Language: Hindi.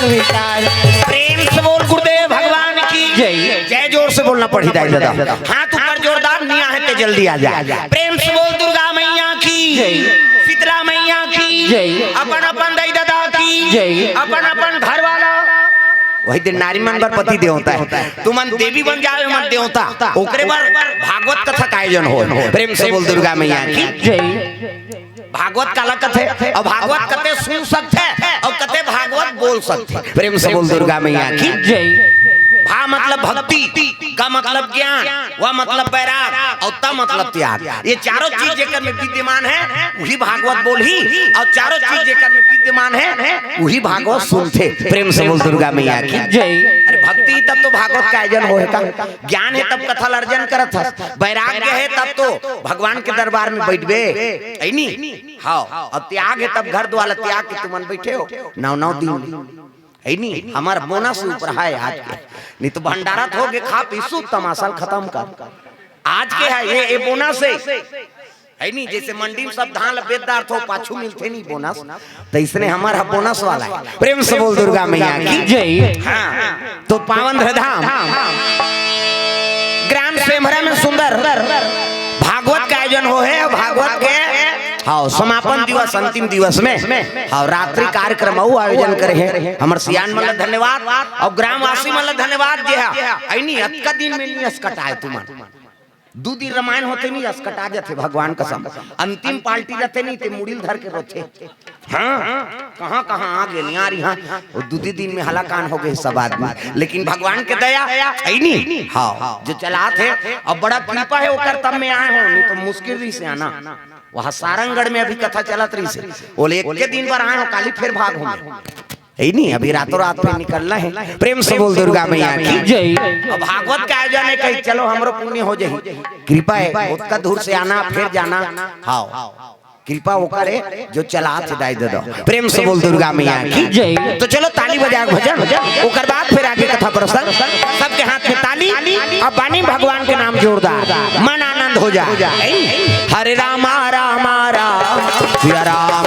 स्वीकार। प्रेम से बोल गुरुदेव भगवान की जय। जय जोर से बोलना पड़ी दादा। हाथ ऊपर जोरदार निया है तो जल्दी आ जा। प्रेम से बोल दुर्गा मैया की जय। शीतला मैया की जय। अपन अपन दाई दादा की जय। अपन अपन घर वाला। वही दिन नारी मन पर पति देवता है, तू मन देवी बन जावे मन देवता, ओकरे बार भागवत कथा का आयोजन हो। प्रेम से बोल दुर्गा मैया की जय। भागवत काला कथे और भागवत कथे सुन सकते और कथे भागवत बोल सकते। प्रेम से बोल दुर्गा मैया की जय। भा मतलब भक्ति, का मतलब ज्ञान, वह मतलब बैराग और ता मतलब त्याग। ये चारों चीज जेकर में विद्यमान है वही भागवत बोल ही, और चारों चीज जेकर में विद्यमान है वही भागवत सुनते। प्रेम से बोल दुर्गा मैया की जय। अरे भक्ति तब तो भागवत का आयोजन होएगा, ज्ञान है तब कथा अर्जन करत है, वैराग्य है तब तो भगवान के दरबार में बैठबे ऐनी। हाँ, और त्याग है तब घर द्वारा त्याग के तुमन बैठे हो 9 दिन है नी। हमारा बोनस ऊपर है आज के, नहीं तो भंडारा हो गए खा पी सु तमाशा खत्म कर। आज के है ये बोनस है नी। जैसे मंडी में सब धान बेचदार थो पाछू मिलते नहीं बोनस, तो इसने हमारा बोनस वाला है। प्रेम से बोल दुर्गा मैया की जय। हाँ, तो पावन धाम ग्राम सेमरा में सुंदर भागवत का आयोजन हो है। भागवत के हाँ समापन दिवस अंतिम दिवस में हाँ रात्रि कार्यक्रम आयोजन करे हैं। हमारे सियान मतलब धन्यवाद और ग्रामवासी मतलब धन्यवाद जे है। अत का दिन में नहीं अस्कटाए तुम्हारे 2 दिन रामायण होते नहीं अस्कटा जाते भगवान कसम। अंतिम पार्टी रहते नहीं ते मुड़िल धर के रोते। हाँ कहाँ कहाँ आ गए यार यहाँ 2 दिन में हलाकान हो गए सब आदमी, लेकिन भगवान के दया है नहीं। हाँ जो चला थे अब बड़ा कृपा है ओकर तब में आए हो, नहीं तो मुश्किल रही से आना। वहाँ सारंगगढ़ में अभी कथा चलत रही से बोले 1 के दिन पर आए हो काली फिर भाग हो है नहीं। अभी रातों रात पे निकलना है। प्रेम से बोल दुर्गा मैया की जय। अब भागवत का आयोजन है कहीं चलो हमरो पुण्य हो जाए, कृपा है उसका दूर से आना फिर जाना। हाँ कृपा वो करे जो चला से दाई दे दो। प्रेम से बोल दुर्गा मैया की जय। तो चलो ताली बजा भजन ओकर बाद फिर आगे कथा प्रसंग। सबके हाथ में ताली और बानी भगवान के नाम जोरदार मन आनंद हो जाए। हरे राम राम राम सिया राम